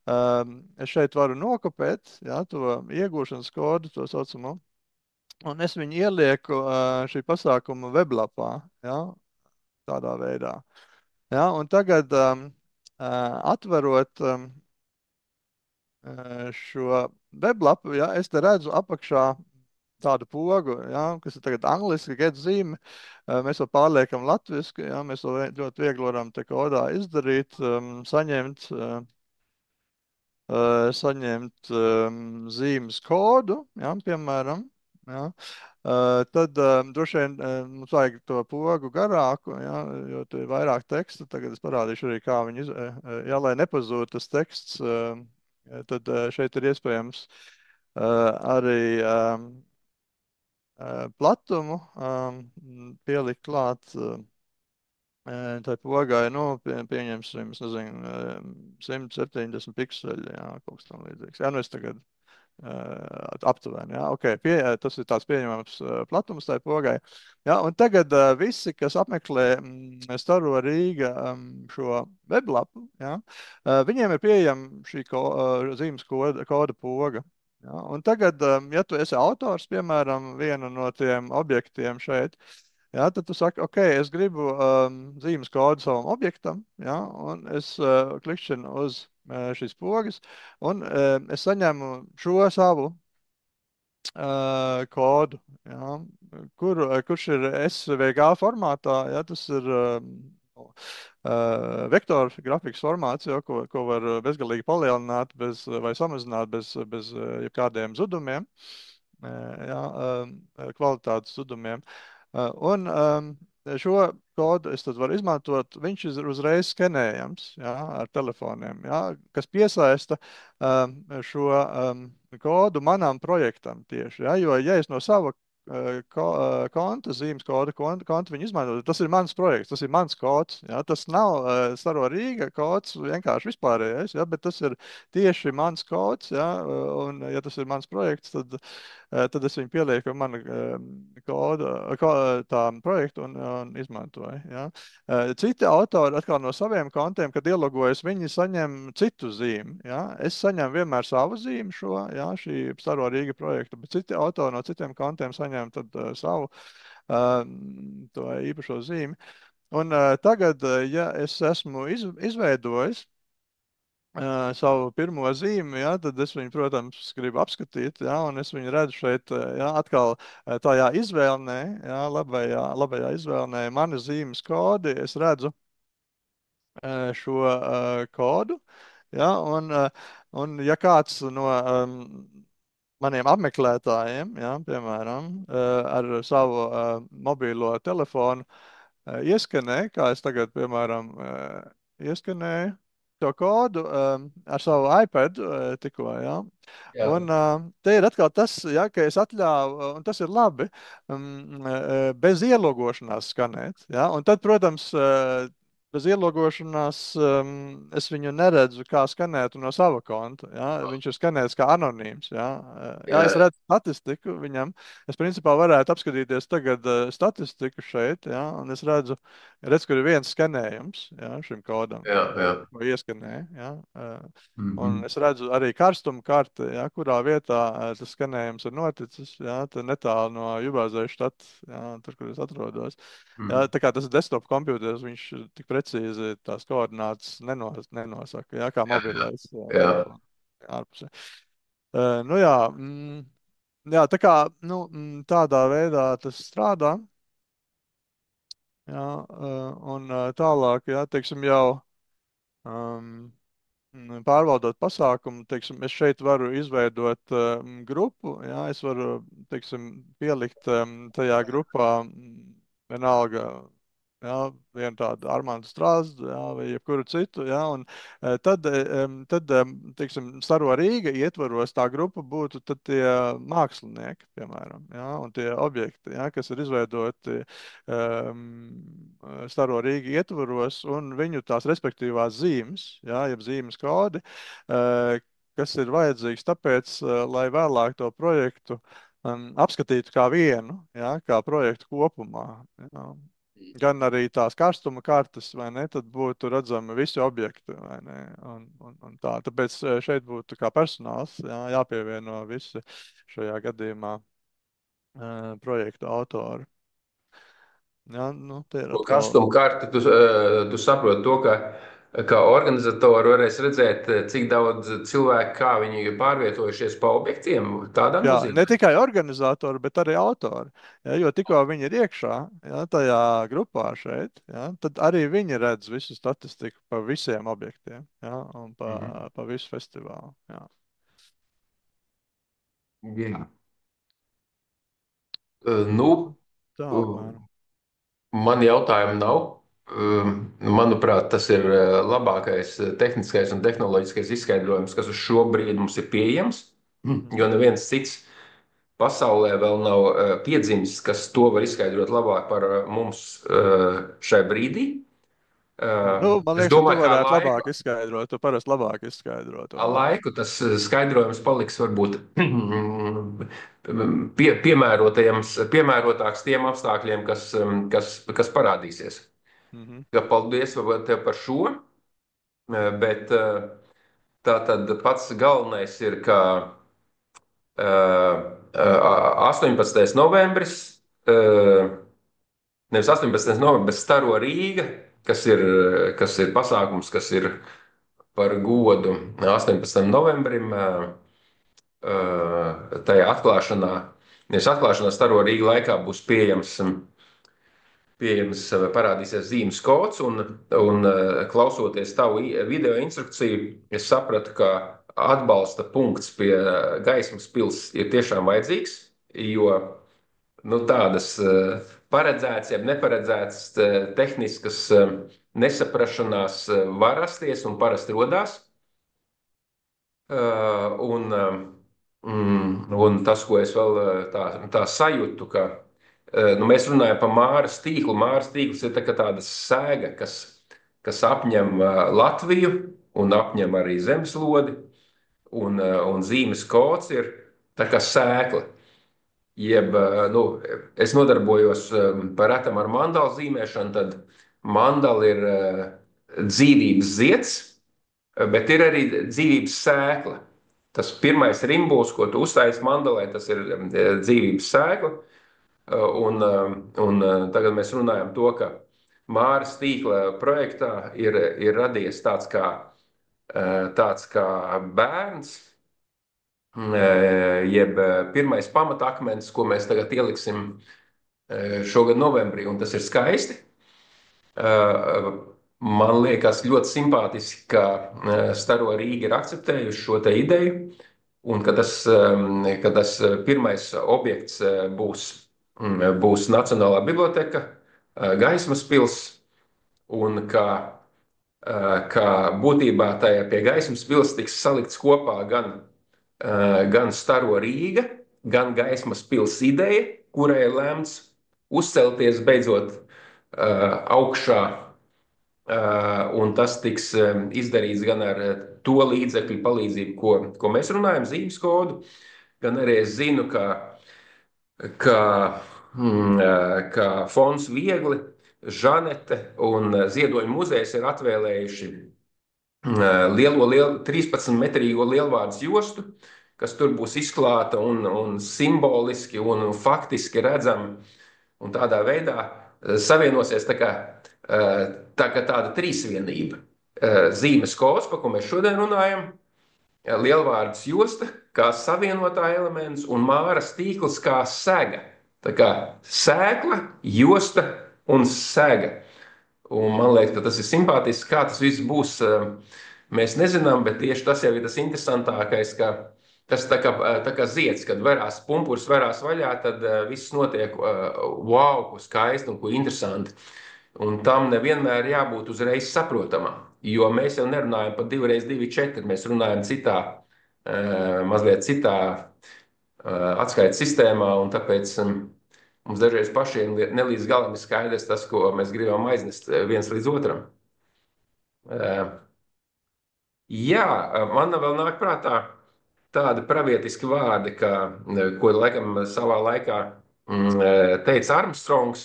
es šeit varu nokopēt, ja, to iegūšanas kodu, to saucamo. Un es viņu ielieku šī pasākuma weblapā, ja, tādā veidā. Ja, un tagad atverot šo weblapu, ja, es te redzu apakšā tādu pogu, ja, kas ir tagad angliski, get zīme. Mēs to pārliekam latviski, ja, mēs to ļoti viegli varam te kodā izdarīt, saņemt. saņemt zīmes kodu, ja, piemēram. Ja. Tad droši vien mums vajag to pogu garāku, ja, jo tur ir vairāk teksta. Tagad es parādīšu arī, kā viņi, ja, lai nepazūd tas teksts, tad šeit ir iespējams arī platumu pielikt klāt. Tā pogai, nu, pieņemsim, es nezinu, 170 pikseli, jā, kaut kas tam līdzīgs. Jā, nu es tagad aptuveni, jā, ok, tas ir tāds pieņemams platums tai pogai. Jā, un tagad visi, kas apmeklē Staro Rīga šo weblapu, jā, viņiem ir pieejama šī zīmes koda poga. Jā, un tagad, ja tu esi autors, piemēram, viena no tiem objektiem šeit, jā, tad tu saki, ok, es gribu zīmes kodu savam objektam, jā, un es klikšķinu uz šīs pogas, un es saņemu šo savu kodu, jā, kurš ir SVG formātā, jā, tas ir vektora grafikas formāts, jo, ko var bezgalīgi palielināt vai samazināt bez jebkādiem zudumiem, jā, kvalitātes zudumiem. Un šo kodu es tad varu izmantot. Viņš ir uzreiz skenējams, jā, ar telefoniem, jā, kas piesaista šo kodu manam projektam tieši. Jā, jo, ja es no sava konta, zīmes konta viņu izmantotu, tas ir mans projekts, tas ir mans kods. Jā, tas nav Staro Rīga kods vienkārši vispārējais, jā, bet tas ir tieši mans kods. Jā, un, ja tas ir mans projekts, tad es viņu pielieku manu tā projektu un izmantoju. Ja. Citi autori atkal no saviem kontiem, kad ielogojas, viņi saņem citu zīmi. Ja. Es saņemu vienmēr savu zīmi šo, ja, šī Staro Rīga projektu, bet citi autori no citiem kontiem saņem tad savu to īpašo zīmi. Un tagad, ja es esmu izveidojis savu pirmo zīmi, ja, tad es viņu, protams, gribu apskatīt, ja, un es viņu redzu šeit, ja, atkal tajā izvēlnē, ja, labajā izvēlnē, mani zīmes kodi, es redzu šo kodu, ja, un ja kāds no maniem apmeklētājiem, ja, piemēram, ar savu mobīlo telefonu ieskanē, kā es tagad, piemēram, ieskanēju to kodu ar savu iPad tikko, ja. Jā, Un te ir atkal tas, ja, ka es atļāvu, un tas ir labi, bez ielogošanās skanēt, ja. Un tad, protams, bez ielogošanās es viņu neredzu, kā skanētu no sava konta. Ja? Viņš ir skanēts kā anonīms. Ja? Ja jā, es redzu statistiku viņam, es principā varētu apskatīties tagad statistiku šeit, ja? Un es redzu, kur ir viens skanējums, ja? Šim kodam, jā, jā. ko ieskanē. Ja? Un Mhm. es redzu arī karstuma karti, ja? Kurā vietā tas skanējums ir noticis. Ja? Tad netālu no Jubāzēju štata, ja? Tur, kur es atrodos. Jā, Mhm. tā kā tas ir desktop kompjuters, viņš tik precīzi tās koordinātas nenosaka, jā, kā Jā, mobilais jā. telefons ārpusē. Nu jā, jā, tā kā nu, tādā veidā tas strādā. Jā, un tālāk, jā, teiksim, jau um, pārvaldot pasākumu, teiksim, es šeit varu izveidot grupu, jā, es varu, teiksim, pielikt tajā grupā vienalga, jā, vienu tādu Armānu Strāzdu, jā, vai jebkuru citu, jā, un teiksim, Staro Rīga ietvaros tā grupa būtu tad tie mākslinieki, piemēram, jā, un tie objekti, jā, kas ir izveidoti Staro Rīga ietvaros, un viņu tās respektīvās zīmes, jā, jeb zīmes kodi, kas ir vajadzīgs tāpēc, lai vēlāk to projektu apskatītu kā vienu, ja, kā projektu kopumā. Ja. Gan arī tās karstuma kartes, vai ne, tad būtu redzami visi objekti, vai ne, un tā. Tāpēc šeit būtu kā personāls, jā, jāpievieno visi šajā gadījumā projektu autori. Jā, nu, te ir To atkal. kastumu karti, tu saproti to, ka Kā organizatori varēs redzēt, cik daudz cilvēku, kā viņi pārvietojušies pa objektiem, tādā Jā, ne nozīmē. tikai organizatori, bet arī autori. Ja, jo tikko viņi ir iekšā, ja, tajā grupā šeit, ja, tad arī viņi redz visu statistiku par visiem objektiem, ja, un Mhm. pa visu festivālu. Jā. Jā. Nu, Tā uh, apmēram. man jautājumu nav. Manuprāt, tas ir labākais tehniskais un tehnoloģiskais izskaidrojums, kas uz šo brīdi mums ir pieejams. Jo Mhm. neviens cits pasaulē vēl nav piedzimis, kas to var izskaidrot labāk par mums šai brīdī. Nu, man Es liekas, ka tu domāju, ka varētu labāk izskaidrot. Tu parasti labāk izskaidro to ar mums. laiku tas skaidrojums paliks varbūt piemērotāks tiem apstākļiem, kas parādīsies. Mhm. Ja, paldies tev par šo, bet tā tad pats galvenais ir, ka 18. novembris, nevis 18. novembris, bet Staro Rīga, kas ir pasākums, kas ir par godu 18. novembrim, tajā atklāšanā, nevis atklāšanā Staro Rīga laikā būs pieejams parādīsies zīmes kods, un klausoties tavu video instrukciju, es sapratu, ka atbalsta punkts pie gaismas pils ir tiešām vajadzīgs, jo nu, tādas paredzētas, jeb neparedzētas tehniskas nesaprašanās var rasties un parasti rodās. Un tas, ko es vēl tā sajūtu, ka nu, mēs runājam par Māras tīklu. Māras tīkls ir tāda sēga, kas apņem Latviju un apņem arī zemeslodi, un zīmes kods ir tā kā sēkla. Jeb, nu, es nodarbojos par retam ar mandalu zīmēšanu, tad mandala ir dzīvības zieds, bet ir arī dzīvības sēkla. Tas pirmais rimbols, ko tu uztaisīji mandalai, tas ir dzīvības sēkla. Un tagad mēs runājam to, ka Māras tīkla projektā ir radies tāds kā bērns, jeb pirmais pamatakmens, ko mēs tagad ieliksim šogad novembrī, un tas ir skaisti. Man liekas ļoti simpātiski, ka Staro Rīga ir akceptējuši šo te ideju, un ka tas pirmais objekts būs Nacionālā biblioteka, Gaismas pils, un ka būtībā tajā pie Gaismas pils tiks salikts kopā gan Staro Rīga, gan Gaismas pils ideja, kurai ir lemts uzcelties beidzot augšā. Un tas tiks izdarīts gan ar to līdzekļu palīdzību, ko mēs runājam, zīmes kodu, gan arī es zinu, ka Fonds Viegli, Žanete un Ziedoņu muzejs ir atvēlējuši lielo 13-metrīgo lielvārds jostu, kas tur būs izklāta un simboliski un faktiski redzama. Un tādā veidā savienosies tāda trīsvienība. Zīmes kods, par ko mēs šodien runājam, lielvārds josta kā savienotā elements un Māras tīkls kā sega. Tā kā sēkla, josta un sega. Un man liekas, ka tas ir simpātiski, kā tas viss būs. Mēs nezinām, bet tieši tas jau ir tas interesantākais, ka tas tā kā zieds, kad verās pumpurs, verās vaļā, tad viss notiek wow, ko skaisti un ko interesanti. Un tam nevienmēr jābūt uzreiz saprotamam, jo mēs jau nerunājam par 2x2 4, mēs runājam mazliet citā atskaites sistēmā, un tāpēc mums dažreiz pašiem ne līdz galam ir skaidrs tas, ko mēs gribam aiznest viens līdz otram. Jā, man vēl nāk prātā tādi pravietiski vārdi, ko laikam savā laikā teica Armstrongs,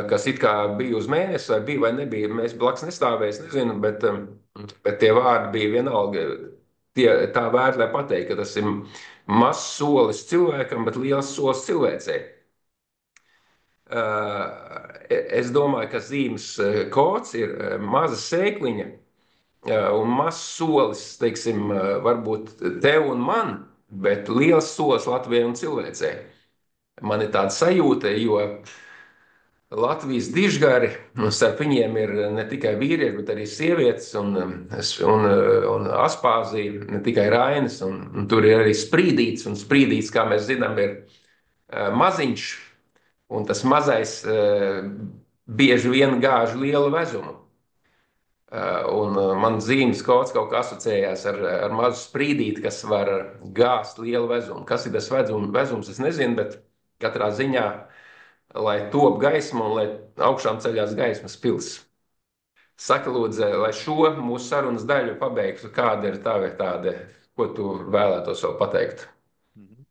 kas it kā bija uz mēnesi, vai bija vai nebija. Mēs blakus nestāvējām, nezinu, bet tie vārdi bija vienalga. Tā vērts, lai pateiktu, ka tas ir mazs solis cilvēkam, bet liels solis cilvēcei. Es domāju, ka zīmes kods ir maza sēkliņa un mazs solis, teiksim, varbūt tev un man, bet liels solis Latvijai un cilvēcei. Man ir tāda sajūta, jo Latvijas dižgari, un starp viņiem ir ne tikai vīrieši, bet arī sievietes un Aspāzija, ne tikai Rainis, un tur ir arī Sprīdīts, un Sprīdīts, kā mēs zinām, ir maziņš, un tas mazais bieži vien gāž lielu vezumu. Man zīmes kaut kā asociējās ar mazu sprīdīti, kas var gāzt lielu vezumu. Kas ir tas vezums, es nezinu, bet katrā ziņā, lai top gaisma un lai augšām ceļās gaismas pils. Saka, lūdzu, lai šo mūsu sarunas daļu pabeigtu, kāda ir tava tāda, ko tu vēlētos vēl pateikt? Mhm.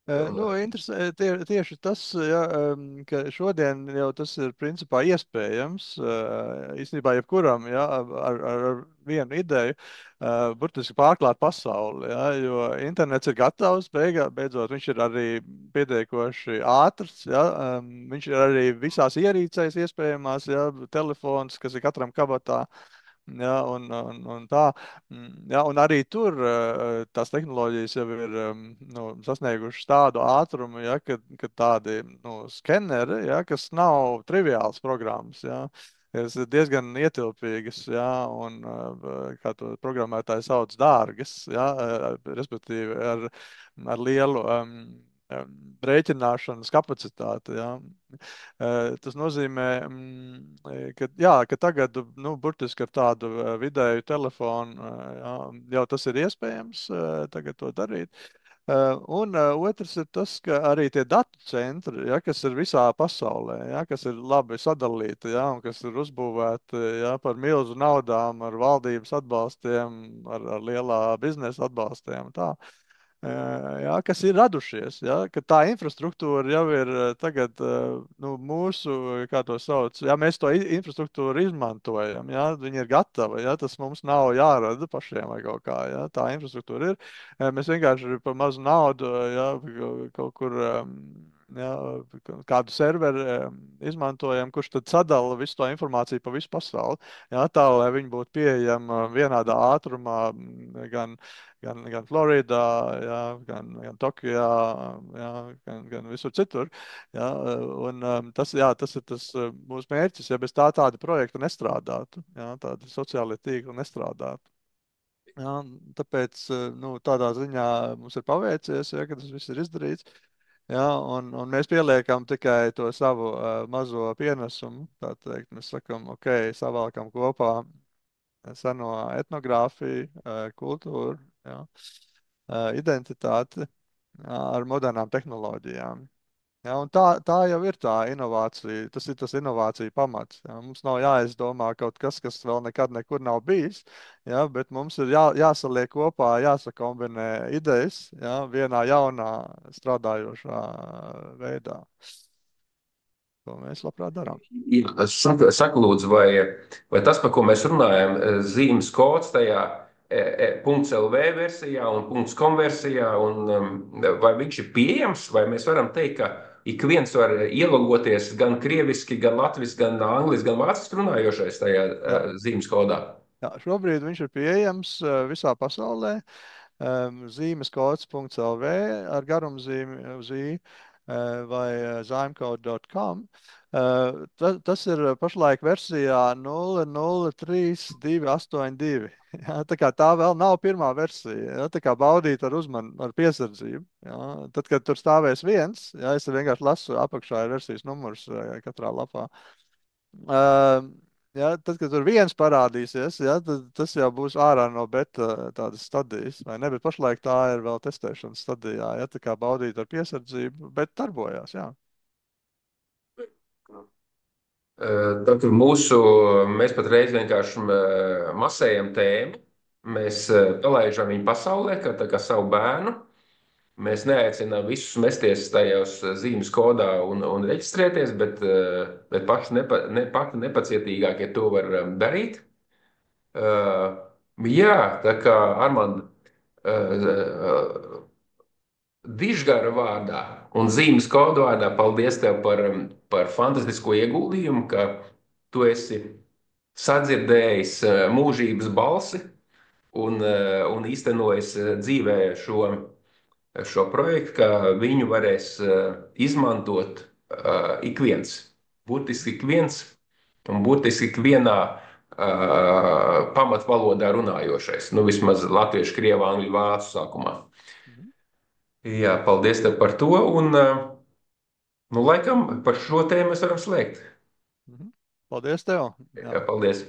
Nu, tieši tas, ja, ka šodien jau tas ir principā iespējams, īstenībā jebkuram, ja, ar vienu ideju, burtiski pārklāt pasauli, ja, jo internets ir gatavs, beidzot viņš ir arī pietiekoši ātrs, ja, viņš ir arī visās ierīcēs iespējamās, ja, telefons, kas ir katram kabatā. Ja, un tā, ja, un arī tur tās tehnoloģijas jau ir nu, sasniegušas tādu ātrumu, ja, ka tādi nu, skeneri, ja, kas nav triviāls programmas, ja, kas ir diezgan ietilpīgas, ja, un kā to programmētāji sauc, dārgas, ja, respektīvi ar lielu rēķināšanas kapacitāti. Ja. Tas nozīmē, ka tagad, nu, burtiski ar tādu vidēju telefonu, jā, jau tas ir iespējams tagad to darīt. Un otrs ir tas, ka arī tie datu centri, ja, kas ir visā pasaulē, ja, kas ir labi sadalīti, ja, un kas ir uzbūvēti ja, par milzu naudām, ar valdības atbalstiem, ar lielā biznesa atbalstiem. Tā. Jā, kas ir radušies, jā, ka tā infrastruktūra jau ir tagad nu, mūsu, kā to sauc, jā, mēs to infrastruktūru izmantojam, jā, viņi ir gatavi, jā, tas mums nav jārada pašiem vai kaut kā, jā, tā infrastruktūra ir. Mēs vienkārši par mazu naudu, jā, kaut kur, jā, kādu serveri izmantojam, kurš tad sadala visu to informāciju pa visu pasauli, jā, tā, lai viņi būtu pieejama vienādā ātrumā gan Floridā, jā, gan Tokijā, jā, gan visur citur. Jā, un tas ir tas mūsu mērķis, ja bez tāda projekta nestrādātu, jā, tādi sociālie tīkli nestrādātu. Jā, tāpēc nu, tādā ziņā mums ir paveicies, ja, ka tas viss ir izdarīts. Jā, un mēs pieliekam tikai to savu mazo pienesumu. Tā teikt, mēs sakam, ok, savākam kopā seno etnogrāfiju, kultūru, jā, identitāti jā, ar modernām tehnoloģijām. Ja, un tā jau ir tā inovācija, tas ir tas inovācija pamats. Ja. Mums nav jāizdomā kaut kas, kas vēl nekad nekur nav bijis, ja, bet mums ir jāsaliek kopā, jāsakombinē idejas ja, vienā jaunā strādājošā veidā. To mēs labprāt darām. Saka, lūdzu, vai tas, par ko mēs runājam, zīmes kods tajā .lv versijā un .com versijā, vai viņš ir pieejams, vai mēs varam teikt, ka ik viens var ielogoties gan krieviski, gan latviski, gan angliski, gan vāciski runājošais tajā zīmes kodā? Jā, šobrīd viņš ir pieejams visā pasaulē. Zīmes kods.lv ar garumzīmi uz i vai zīmekode.com. Tas ir pašlaik versijā 003.282. Ja, tā vēl nav pirmā versija. Ja, tā kā baudīt ar piesardzību. Ja. Tad, kad tur stāvēs viens, ja, es vienkārši lasu apakšā ir versijas numurs katrā lapā. Ja, tad, kad tur viens parādīsies, ja, tad tas jau būs ārā no beta tādas stadijas, vai ne? Bet pašlaik tā ir vēl testēšanas stadijā, ja, tā kā baudīt ar piesardzību, bet darbojās, jā. Tad mēs pat reiz vienkārši masējam tēmu, mēs palaižam viņu pasaulē, kā savu bērnu. Mēs neaicinām visus mesties tajos zīmes kodā un reģistrēties, bet pati nepacietīgākie to var darīt. Jā, tā kā Armand, Dižgara vārdā un zīmes kodu vārdā paldies tev par fantastisko ieguldījumu, ka tu esi sadzirdējis mūžības balsi un īstenojis dzīvē šo projektu, ka viņu varēs izmantot ik viens, burtiski ik viens un burtiski ik vienā pamatvalodā runājošais. Nu, vismaz latviešu, krievu, angļu, vācu sākumā. Mhm. Jā, paldies tev par to. Un, nu, laikam par šo tēmu mēs varam slēgt. Mhm. Paldies tev! Jā. Jā, paldies!